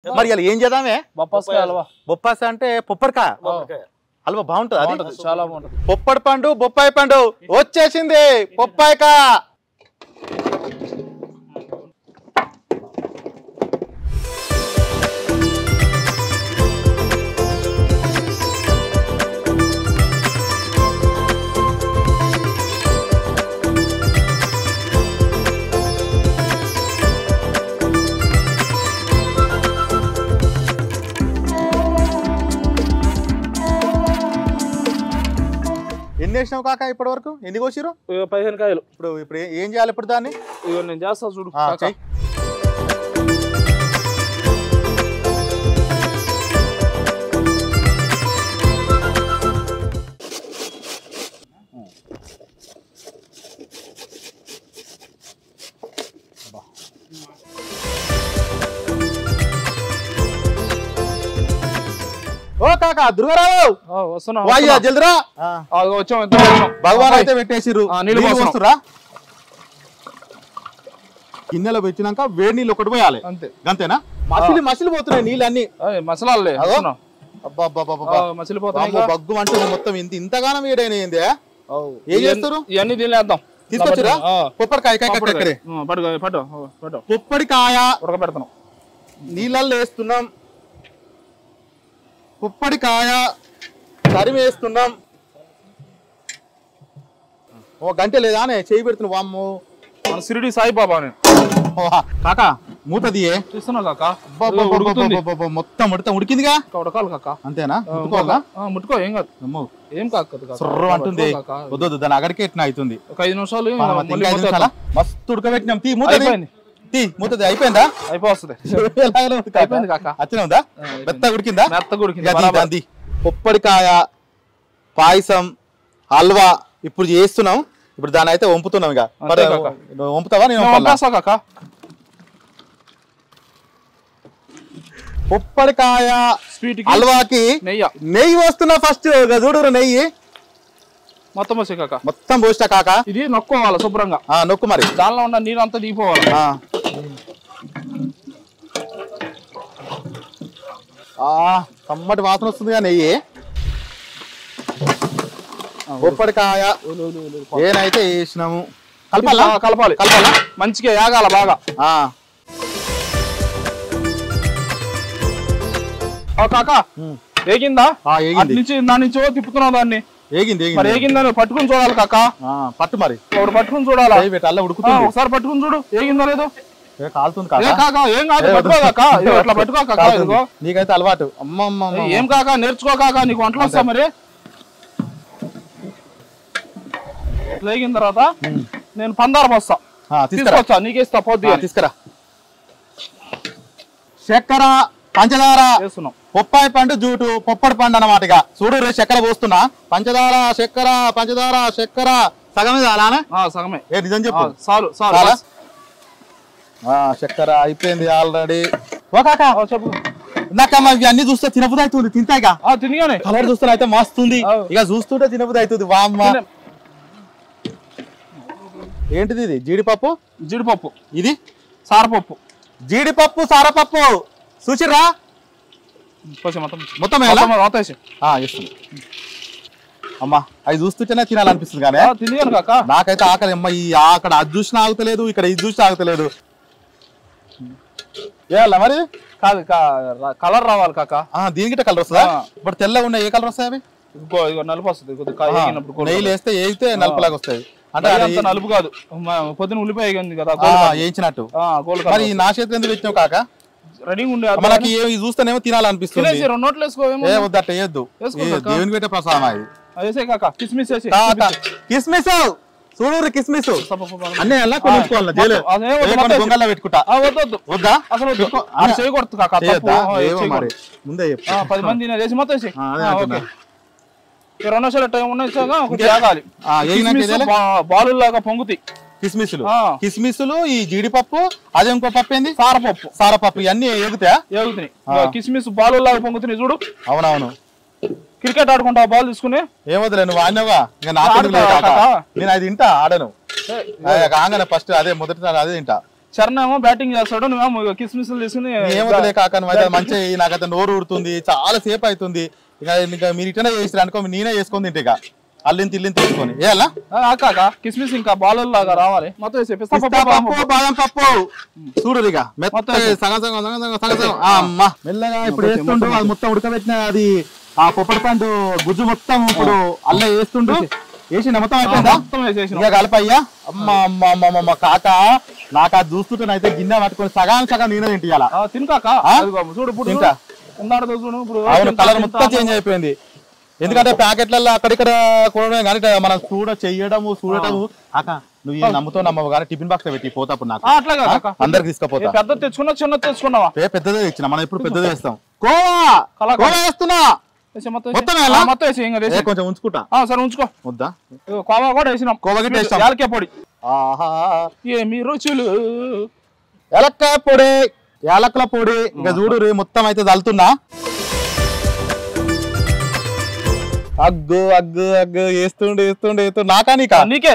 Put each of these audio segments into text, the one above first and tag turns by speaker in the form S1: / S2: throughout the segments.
S1: మరి ఇలా ఏం చేద్దామే?
S2: బొప్పాసకాయ హల్వా.
S1: బొప్పాస అంటే పొప్పడికాయ హల్వా బాగుంటుంది. అది
S2: చాలా బాగుంటుంది.
S1: పొప్పడి పండు బొప్పాయి పండు వచ్చేసింది. పొప్పాయికాయ ఎన్ని వేసినావు కాక ఇప్పటి వరకు? ఎన్ని కోసిరు?
S2: 15 కాయలు.
S1: ఇప్పుడు ఏం చేయాలి ఇప్పుడు దాన్ని?
S2: ఇగో నేను చేస్తా చూడు.
S1: ఓ కాకా దుర్గారావు
S2: వస్తున్నా.
S1: జల్దిరా. భగవాన్ అయితే పెట్టేసిర్రు. వస్తురా గిన్నెలో పెట్టినాక వేడి నీళ్ళు ఒకటి పోయాలి. అంతేనా? మసిలి పోతున్నాయి నీళ్ళు అన్ని.
S2: మసలాలే
S1: బగ్గు అంటుంది మొత్తం. ఇంతగానం వేడైనా ఏంది? ఏం చేస్తారు?
S2: ఇవన్నీ తినేద్దాం.
S1: తీసుకొచ్చిరా పొప్పడికాయ. పొప్పడికాయ
S2: ఉడకబెడతాం.
S1: నీళ్ళల్లో వేస్తున్నాం. పొప్పడికాయ తరిమి వేస్తున్నాం. ఓ గంట లేదా చేయి పెడుతున్నావు. వామ్మో
S2: మన సిరిడి సాయిబాబా
S1: కాకా మూత దియే
S2: చూస్తున్నా కాకా.
S1: మొత్తం ఉడికిందిగా.
S2: ఉడకాలి కాకా.
S1: అంతేనా?
S2: ముట్టుకో ఏం కాదు. ఏం కాదు
S1: అంటుంది. వద్దు దాని అగడికి ఎట్లా అవుతుంది.
S2: ఒక 5 నిమిషాలు
S1: మస్తు ఉడకబెట్టినాం. తీ మూత మూతది అయిపోయిందా?
S2: అయిపోతుంది. అయిపోయింది కాకా.
S1: అచ్చనే ఉందా? మెత్తగా ఉడికిందా?
S2: మెత్తగా ఉడికింది.
S1: పొప్పడికాయ పాయసం హల్వా ఇప్పుడు చేస్తున్నాం. ఇప్పుడు దాని అయితే వంపుతున్నాం. ఇక వంపుతావా? నేను
S2: కాకా.
S1: పొప్పడికాయ స్వీట్ హల్వాకి నెయ్యి వస్తున్నా. ఫస్ట్ చూడు నెయ్యి
S2: మొత్తం పోసే కాక.
S1: మొత్తం పోస్తా కాక.
S2: ఇది నొక్కోవాలి శుభ్రంగా.
S1: నొక్కు మరి.
S2: దానిలో ఉన్న నీరు అంతా దిగిపోవాలి.
S1: కమ్మటి వాసన వస్తుంది నెయ్యి. పొప్పడికాయ ఏనైతే వేసినాము.
S2: కలపాలి మంచిగా యాగాల బాగా. కాకా ఏగిందా? నుంచి దాని నుంచి తిప్పుతున్నావు దాన్ని. ఏగిందని పట్టుకుని చూడాలి కాకా.
S1: పట్టు మరి.
S2: ఒకటి పట్టుకుని చూడాలి. ఒకసారి పట్టుకుని చూడు ఏగిందో లేదో.
S1: కాలుతుంది
S2: కాకా. ఏం కాదు పట్టుకో కాకా. అట్లా పట్టుకో కాకా.
S1: నీకైతే అలవాటు. అమ్మమ్మ
S2: ఏం కాకా నేర్చుకో కాకా. నీకు వంటలు వస్తా మరి. లేగిన తర్వాత నేను పందారం వస్తా. తీసుకొచ్చా నీకేస్తా. పొద్దు
S1: తీసుకురా. చక్కెర పంచదార
S2: వేస్తున్నాం.
S1: పొప్పాయి పండు జూటు పొప్పడి పండు అన్నమాట. ఇక చూడు చక్కెర పోస్తున్నా. పంచదార చక్కెర సగమే చాలానే?
S2: సగమే.
S1: నిజం చెప్పు.
S2: చాలు.
S1: చక్కెర అయిపోయింది ఆల్రెడీ. చెప్పు. నాకమ్మా ఇవి అన్ని చూస్తే తినబుద్ధి అవుతుంది. తింటాయిగా
S2: తినగానే
S1: కలర్ చూస్తే అయితే మస్తుంది. ఇక చూస్తుంటే తినబుద్ధి అవుతుంది. వామ్మ ఏంటిది? ఇది జీడిపప్పు. ఇది సారపప్పు. జీడిపప్పు సారపప్పు చూసిర్రా? మొత్తం అమ్మా అవి చూస్తుంటేనే తినాలనిపిస్తుంది. కానీ
S2: తినగాను కాక
S1: నాకైతే ఆకలి. అమ్మ ఈ అక్కడ అది చూసినా ఆగుతలేదు, ఇక్కడ ఇది చూసినా ఆగుతలేదు. ఏలా మరి?
S2: కాదు కలర్ రావాలి కాక.
S1: దీనికి కలర్ వస్తుందా? ఇప్పుడు తెల్లగా ఉన్నాయి. ఏ కలర్ వస్తాయి అవి?
S2: నలుపు వస్తుంది.
S1: నెయ్యిలు వేస్తే ఏగితే నలుపులాగా వస్తాయి. అంటే
S2: నలుపు కాదు. పొద్దున ఉల్లిపాయ కదా
S1: వేయించినట్టు. మరి నా చేతికి ఎందుకు వచ్చినావు కాక?
S2: రెడీ ఉండే
S1: మనకి చూస్తేనేమో తినాలనిపిస్తుంది.
S2: 2 నోట్లు వేసుకోవేమో.
S1: వద్దట వేయద్దు. దేవుని పెట్టే ప్రసాదం అది.
S2: కిస్మిస్
S1: చూడు కిస్మిస్ అన్నీ ఎలా కొనుక్కోవాలి. గొంగల్లో పెట్టుకుంటా. వద్దా?
S2: అసలు చేయకూడదు కాక.
S1: మరి ముందే
S2: 10 మంది చేసి మొత్తం 2 నిమిషాల టైం ఉన్నాయి. బాలులాగా పొంగుతాయి
S1: కిస్మిస్లు. ఈ జీడిపప్పు అదే ఇంకో పప్పు ఏంది? సారపప్పు ఇవన్నీ
S2: ఎగుతున్నాయి. కిస్మిస్ బాలులాగా పొంగుతున్నాయి చూడు.
S1: అవునవును.
S2: క్రికెట్ ఆడుకుంటా బాల్ తీసుకుని.
S1: ఏమొద్దులే నువ్వు ఆడినావా? నేను అది తింటా ఆడను. కాగానే ఫస్ట్ అదే మొదటి అదే తింటా.
S2: చరణ్ ఏమో బ్యాటింగ్ చేస్తాడు, నువ్వేమో కిస్మిస్లు తీసుకుని
S1: ఏమవుతలే కాక మంచిగా నాకైతే నోరు ఊడుతుంది, చాలా సేపు అవుతుంది. ఇంకా మీరు ఇటనే చేసిరా అనుకో, నేనే చేసుకొని తింటే ఇక అల్లింత ఇల్లింత తీసుకొని ఏలా
S2: కాక కిస్మిస్ ఇంకా బాలర్ లాగా రావాలి. మొత్తం
S1: బాదం పప్పు చూడు ఇక మొత్తం సగం సగం సగం సగం సగం సగం అమ్మా మెల్లగా ఇప్పుడు వేస్తుండు. అది మొత్తం ఉడకబెట్టిన అది ఆ పొప్పటి పండు గుజ్జు మొత్తం ఇప్పుడు అల్ల వేస్తుండు. వేసి మొత్తం అయిపోయిందా? ఇక కలపయ్యా. అమ్మ అమ్మ అమ్మ కాక నాకు అది చూస్తుంటేనైతే గిన్నె పట్టుకొని సగానికి సగం నేనే తింటాయాల.
S2: తినకాక చూడు ఇప్పుడు
S1: తింటా. అవును, కలర్ మొత్తం చేంజ్ అయిపోయింది. ఎందుకంటే ప్యాకెట్లలో అక్కడిక్కడ కూడా కానీ మనం చెయ్యడము చూడటము. అక్క నువ్వు నమ్ముతో నమ్మవు కానీ టిఫిన్ బాక్స్ పెట్టి పోతాప్పుడు నాకు
S2: అట్లా
S1: అందరికి తీసుకుపోతా.
S2: పెద్ద తెచ్చుకున్నా చిన్న తెచ్చుకున్నావా?
S1: పెద్దదే తెచ్చిన, మనం ఇప్పుడు పెద్దదే వేస్తాం. కోవా వేస్తున్నా కొంచెం ఉంచుకుంటా.
S2: సరే ఉంచుకో.
S1: వద్దా
S2: కోవా కూడా వేసినాం.
S1: కోవా వేస్తాం.
S2: యాలక్కాయ పొడి. ఆహా ఏమి రుచులు.
S1: యాలక్కాయ పొడి, యాలక్కల పొడి. ఇంకా చూడు మొత్తం అయితే చల్లుతున్నా. అగ్గు అగ్గు అగ్గు వేస్తుండే వేస్తుండే నాకా
S2: నీకే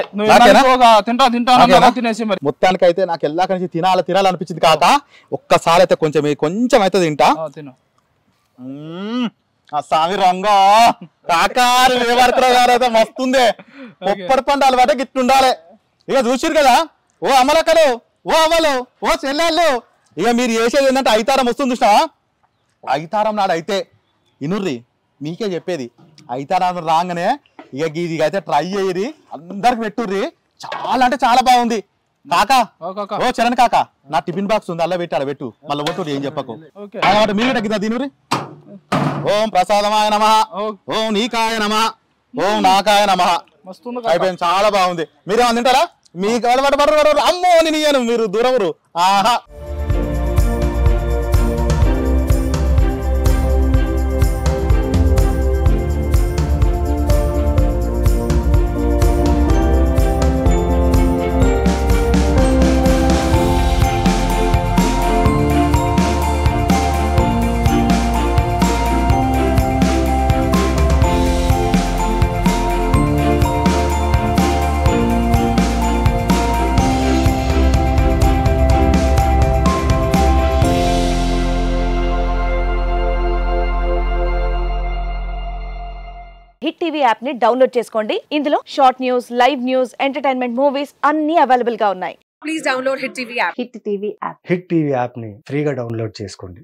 S2: తింటా తినేసి మరి.
S1: మొత్తానికి అయితే నాకు ఎల్లాక నుంచి తినాలనిపించింది కాక ఒక్కసారి అయితే కొంచెం అయితే తింటా. స్వామి రంగా కాకారు గారైతే మస్తుందే. పొప్పడి పండు అలవాటే గిట్టుండాలి. ఇక చూసిరు కదా ఓ అమలక్కలు, ఓ అవ్వలు, ఓ చెల్లెళ్ళు. ఇక మీరు చేసేది ఏంటంటే ఐతారం వస్తుంది చూసినావా? ఐతారం నాడు అయితే ఇనుర్రి, మీకే చెప్పేది. ఐతారం రాగానే ఇక ఇది అయితే ట్రై అయ్యి అందరికి పెట్టుర్రి. చాలా అంటే చాలా బాగుంది కాకా. ఓ చరణ్ కాకా, నా టిఫిన్ బాక్స్ ఉంది అలా పెట్టాడు, పెట్టు మళ్ళీ పోతుంది. ఏం చెప్పకు మీరు తగ్గిందా తినురి. ఓం ప్రసాదమాయ నమః, ఓం నీకాయ నమః, ఓం నాకాయ నమః. అయిపోయింది, చాలా బాగుంది. మీరేమన్నా తింటారా? మీకు అమ్మో నేను మీరు దూరమురు. ఆహా
S3: హిట్ టీవీ యాప్ ని డౌన్లోడ్ చేసుకోండి. ఇందులో short news, live news, entertainment movies అన్ని అవైలబుల్ గా ఉన్నాయి. Please download hit TV app. Hit TV app ని ఫ్రీగా డౌన్లోడ్ చేసుకోండి.